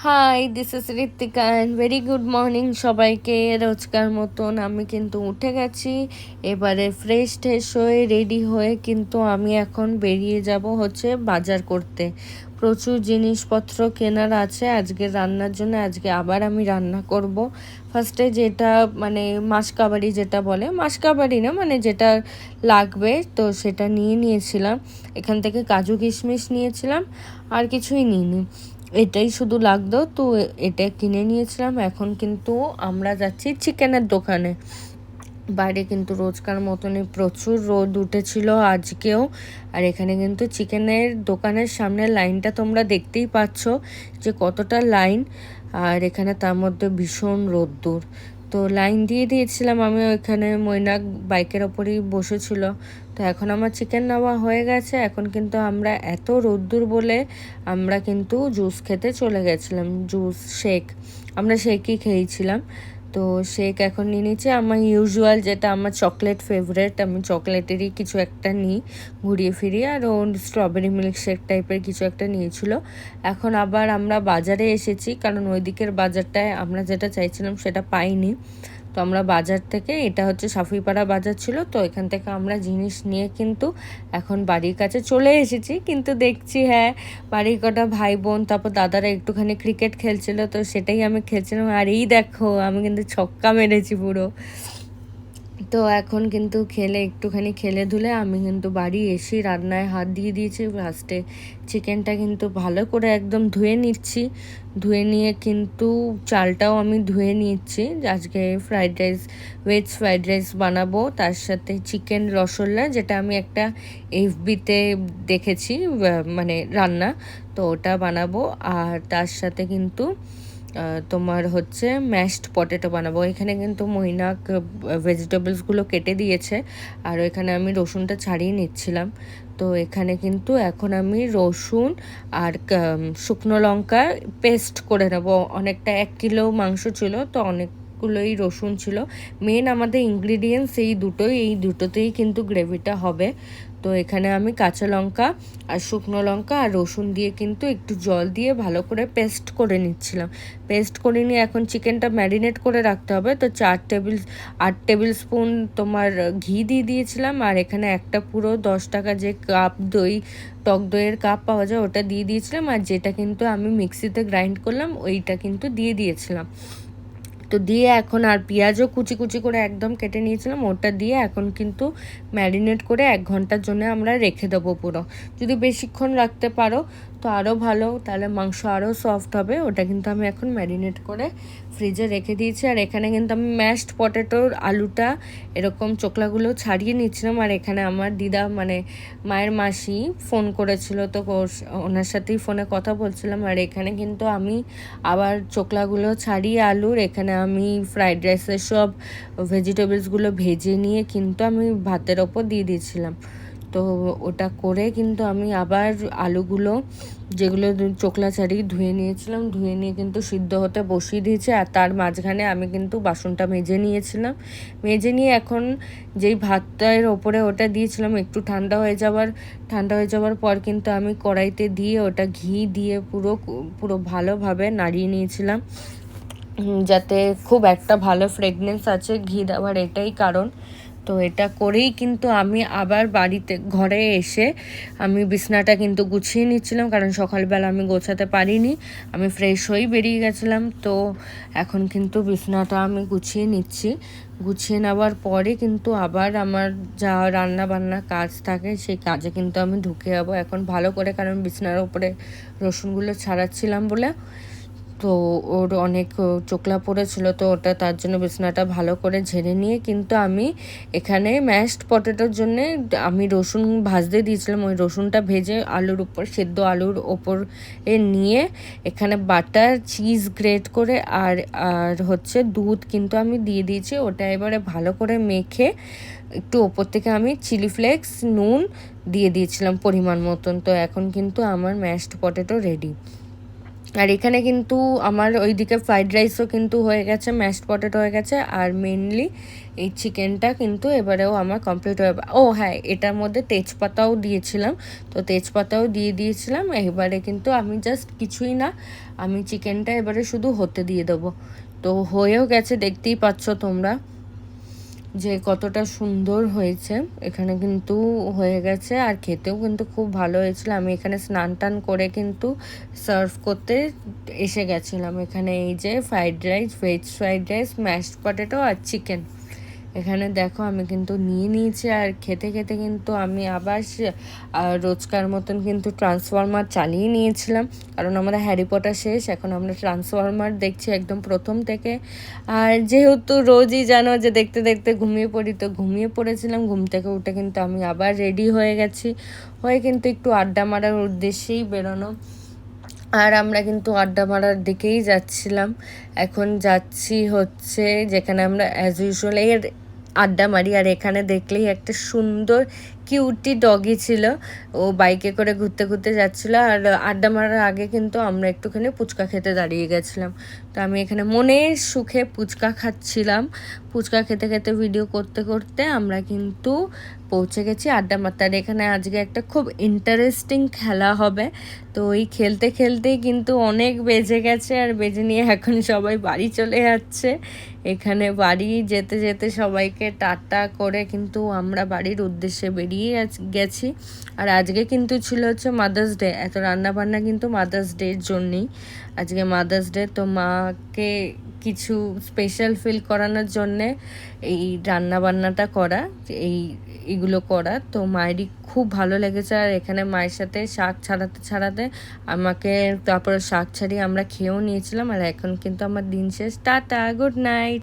High, this is Ritwika and very good morning সবাইকে। রোজকার মতন আমি কিন্তু উঠে গেছি। এবারে ফ্রেশ ট্রেশ হয়ে রেডি হয়ে কিন্তু আমি এখন বেরিয়ে যাব হচ্ছে বাজার করতে। প্রচুর জিনিসপত্র কেনার আছে আজকে রান্নার জন্য। আজকে আবার আমি রান্না করব। ফার্স্টে যেটা মানে মাসকাবারি যেটা বলে, মাসকাবারি না মানে যেটা লাগবে তো সেটা নিয়েছিলাম। এখান থেকে কাজু কিশমিশ নিয়েছিলাম, আর কিছুই নিইনি। এটাই শুধু লাগতো, তো এটা কিনে নিয়েছিলাম। এখন কিন্তু আমরা যাচ্ছি চিকেনের দোকানে। বাইরে কিন্তু রোজকার মতনই প্রচুর রোদ উঠেছিল আজকেও। আর এখানে কিন্তু চিকেনের দোকানের সামনে লাইনটা তোমরা দেখতেই পাচ্ছ যে কতটা লাইন। আর এখানে তার মধ্যে ভীষণ রোদ্দুর। তো লাইন দিয়ে দিয়েছিলাম আমি ওইখানে, মৈনাক বাইকের ওপরেই বসেছিল। তো এখন আমার চিকেন নেওয়া হয়ে গেছে। এখন কিন্তু আমরা এত রোদ্দুর বলে আমরা কিন্তু জুস খেতে চলে গেছিলাম, জুস শেক। আমরা শেকই খেয়েছিলাম। তো শেক এখন নিয়ে নিচ্ছি। আমার ইউজুয়াল যেটা আমার চকলেট ফেভারেট, আমি চকলেটেরই কিছু একটা নিই ঘুরিয়ে ফিরিয়ে। আর ও স্ট্রবেরি মিল্ক শেক টাইপের কিছু একটা নিয়েছিল। এখন আবার আমরা বাজারে এসেছি, কারণ ওই দিকের বাজারটায় আমরা যেটা চাইছিলাম সেটা পাইনি। তো আমরা বাজার থেকে, এটা হচ্ছে সাফিপাড়া বাজার ছিল, তো এখান থেকে আমরা জিনিস নিয়ে কিন্তু এখন বাড়ির কাছে চলে এসেছি। কিন্তু দেখছি হ্যাঁ, বাড়ির কটা ভাই বোন তারপর দাদারা একটুখানি ক্রিকেট খেলছিল, তো সেটাই আমি খেলছিলাম। আর এই দেখো আমি কিন্তু ছক্কা মেরেছি পুরো। তো এখন কিন্তু একটুখানি খেলে ধুলে আমি কিন্তু বাড়ি এসে রান্নায় হাত দিয়ে দিয়েছি। ফার্স্টে চিকেনটা কিন্তু ভালো করে একদম ধুয়ে নিচ্ছি। ধুয়ে নিয়ে কিন্তু চালটাও আমি ধুয়ে নিচ্ছি। আজকে ভেজ ফ্রাইড রাইস বানাবো, তার সাথে চিকেন রসগোল্লা, যেটা আমি একটা এফবিতে দেখেছি মানে রান্না, তো ওটা বানাবো। আর তার সাথে কিন্তু তোমার হচ্ছে ম্যাশড পটেটো বানাবো। এখানে কিন্তু মৈনাক ভেজিটেবলসগুলো কেটে দিয়েছে, আর এখানে আমি রসুনটা ছাড়িয়ে নিচ্ছিলাম। তো এখানে কিন্তু এখন আমি রসুন আর শুকনো লঙ্কা পেস্ট করে নেবো। অনেকটা 1 কিলো মাংস ছিল, তো অনেকগুলোই রসুন ছিল। মেন আমাদের ইনগ্রিডিয়েন্টস এই দুটোতেই কিন্তু গ্রেভিটা হবে। তো এখানে আমি কাঁচা লঙ্কা আর শুকনো লঙ্কা আর রসুন দিয়ে কিন্তু একটু জল দিয়ে ভালো করে পেস্ট করে নিচ্ছিলাম। পেস্ট করে নিয়ে এখন চিকেনটা ম্যারিনেট করে রাখতে হবে। তো 8 টেবিল স্পুন তোমার ঘি দিয়ে দিয়েছিলাম। আর এখানে একটা পুরো 10 টাকা যে কাপ টক দইয়ের কাপ পাওয়া যায় ওটা দিয়ে দিয়েছিলাম। আর যেটা কিন্তু আমি মিক্সিতে গ্রাইন্ড করলাম ওইটা কিন্তু দিয়ে দিয়েছিলাম। তো দিয়ে এখন আর পেঁয়াজও কুচি কুচি করে একদম কেটে নিয়েছিলাম, ওটা দিয়ে এখন কিন্তু ম্যারিনেট করে 1 ঘন্টার জন্য আমরা রেখে দেবো পুরো। যদি বেশিক্ষণ রাখতে পারো তো আরও ভালো, তাহলে মাংস আরও সফট হবে। ওটা কিন্তু আমি এখন ম্যারিনেট করে ফ্রিজে রেখে দিয়েছি। আর এখানে কিন্তু আমি ম্যাশড পটেটোর আলুটা এরকম চোকলাগুলো ছাড়িয়ে নিচ্ছিলাম। আর এখানে আমার দিদা মানে মায়ের মাসি ফোন করেছিল, তো ওনার সাথেই ফোনে কথা বলছিলাম। আর এখানে কিন্তু আমি আবার চোকলাগুলো ছাড়িয়ে আলুর এখানে আমি ফ্রাইড রাইসের সব ভেজিটেবলসগুলো ভেজে নিয়ে কিন্তু আমি ভাতের ওপর দিয়ে দিয়েছিলাম। তো ওটা করে কিন্তু আমি আবার আলুগুলো যেগুলো চোকলা ছাড়িয়ে ধুয়ে নিয়েছিলাম, ধুয়ে নিয়ে কিন্তু সিদ্ধ হতে বসিয়ে দিয়েছি। আর তার মাঝখানে আমি কিন্তু বাসনটা মেজে নিয়েছিলাম। মেজে নিয়ে এখন যেই ভাতটার ওপরে ওটা দিয়েছিলাম একটু ঠান্ডা হয়ে যাওয়ার পর কিন্তু আমি কড়াইতে দিয়ে ওটা ঘি দিয়ে পুরো ভালোভাবে নাড়িয়ে নিয়েছিলাম, যাতে খুব একটা ভালো ফ্রেগনেন্স আছে ঘি দেওয়ার, এটাই কারণ। তো এটা করেই কিন্তু আমি আবার ঘরে এসে আমি বিছনাটা কিন্তু গুছিয়ে নিচ্ছিলাম, কারণ সকালবেলা আমি গোছাতে পারিনি, আমি ফ্রেশ হয়েই বেরিয়ে গেছিলাম। তো এখন কিন্তু বিছনাটা আমি গুছিয়ে নিচ্ছি। গুছিয়ে নেওয়ার পরে কিন্তু আবার আমার যা রান্না বান্না কাজ থাকে সেই কাজে কিন্তু আমি ঢুকে যাবো এখন ভালো করে, কারণ বিছনার উপরে রসুনগুলো ছাড়াচ্ছিলাম বলে তো ওর অনেক চোকলা পড়েছিল, তো ওটা তার জন্য বিছনাটা ভালো করে ঝেড়ে নিয়ে কিন্তু আমি এখানে ম্যাশড পটেটোর জন্যে আমি রসুন ভাজতে দিয়েছিলাম। ওই রসুনটা ভেজে সেদ্ধ আলুর ওপর নিয়ে এখানে বাটার চিজ গ্রেট করে আর আর হচ্ছে দুধ কিন্তু আমি দিয়ে দিয়েছি। ওটা এবারে ভালো করে মেখে একটু ওপর থেকে আমি চিলি ফ্লেক্স নুন দিয়ে দিয়েছিলাম পরিমাণ মতন। তো এখন কিন্তু আমার ম্যাশড পটেটো রেডি। আর এখানে কিন্তু আমার ওইদিকে ফ্রাইড রাইসও কিন্তু হয়ে গেছে, ম্যাশড পটেটো হয়ে গেছে, আর মেনলি এই চিকেনটা কিন্তু এবারেও আমার কমপ্লিট হয়ে, ও হ্যাঁ এটার মধ্যে তেজপাতাও দিয়েছিলাম, তো তেজপাতাও দিয়ে দিয়েছিলাম। এবারে কিন্তু আমি জাস্ট কিছুই না, আমি চিকেনটা এবারে শুধু হতে দিয়ে দেবো। তো হয়েও গেছে, দেখতেই পাচ্ছ তোমরা যে কতটা সুন্দর হয়েছে। এখানে কিন্তু হয়ে গেছে, আর খেতেও কিন্তু খুব ভালো হয়েছিল। আমি এখানে স্নান টান করে কিন্তু সার্ভ করতে এসে গেছিলাম। এখানে এই যে fried rice, veg fried rice, mashed potato আর চিকেন এখানে দেখো আমি কিন্তু নিয়ে নিয়েছি। আর খেতে খেতে কিন্তু আমি আবার রোজকার মতন কিন্তু ট্রান্সফরমার চালিয়ে নিয়েছিলাম, কারণ আমাদের হ্যারি পটার শেষ, এখন আমরা ট্রান্সফরমার দেখছি একদম প্রথম থেকে। আর যেহেতু রোজই জানো যে দেখতে দেখতে ঘুমিয়ে পড়ি, তো ঘুমিয়ে পড়েছিলাম। ঘুম থেকে উঠে কিন্তু আমি আবার রেডি হয়ে গেছি, হয়ে কিন্তু একটু আড্ডা মারার উদ্দেশ্যেই বেরোনো। আর আমরা কিন্তু আড্ডা মারার দিকেই যাচ্ছিলাম। এখন যাচ্ছি হচ্ছে যেখানে আমরা অ্যাজ ইউজুয়াল এর আড্ডা মারি। আর এখানে দেখলেই একটা সুন্দর কিউটি ডগি ছিল, ও বাইকে করে ঘুরতে ঘুরতে যাচ্ছিলো। আর আড্ডা মারার আগে কিন্তু আমরা একটুখানি ফুচকা খেতে দাঁড়িয়ে গেছিলাম, তো আমি এখানে মনের সুখে ফুচকা খাচ্ছিলাম। ফুচকা খেতে খেতে ভিডিও করতে করতে আমরা কিন্তু পৌঁছে গেছি আড্ডা মারতে। আর এখানে আজকে একটা খুব ইন্টারেস্টিং খেলা হবে, তো ওই খেলতে খেলতেই কিন্তু অনেক বেজে গেছে, আর বেজে নিয়ে এখন সবাই বাড়ি চলে যাচ্ছে। এখানে বাড়ি যেতে যেতে সবাইকে টাটা করে কিন্তু আমরা বাড়ির উদ্দেশ্যে বেরিয়ে গেছি। আর আজকে কিন্তু ছিল হচ্ছে মাদার্স ডে, এত রান্নাবান্না কিন্তু মাদার্স ডের জন্যেই। আজকে মাদার্স ডে, তো মাকে কিছু স্পেশাল ফিল করানোর জন্যে এই রান্নাবান্নাটা করা, এইগুলো করা। তো মায়েরই খুব ভালো লেগেছে। আর এখানে মায়ের সাথে শাক ছাড়াতে ছাড়াতে আমাকে তারপরে শাক ছাড়িয়ে আমরা খেয়েও নিয়েছিলাম। আর এখন কিন্তু আমার দিন শেষ, টাটা, গুড নাইট।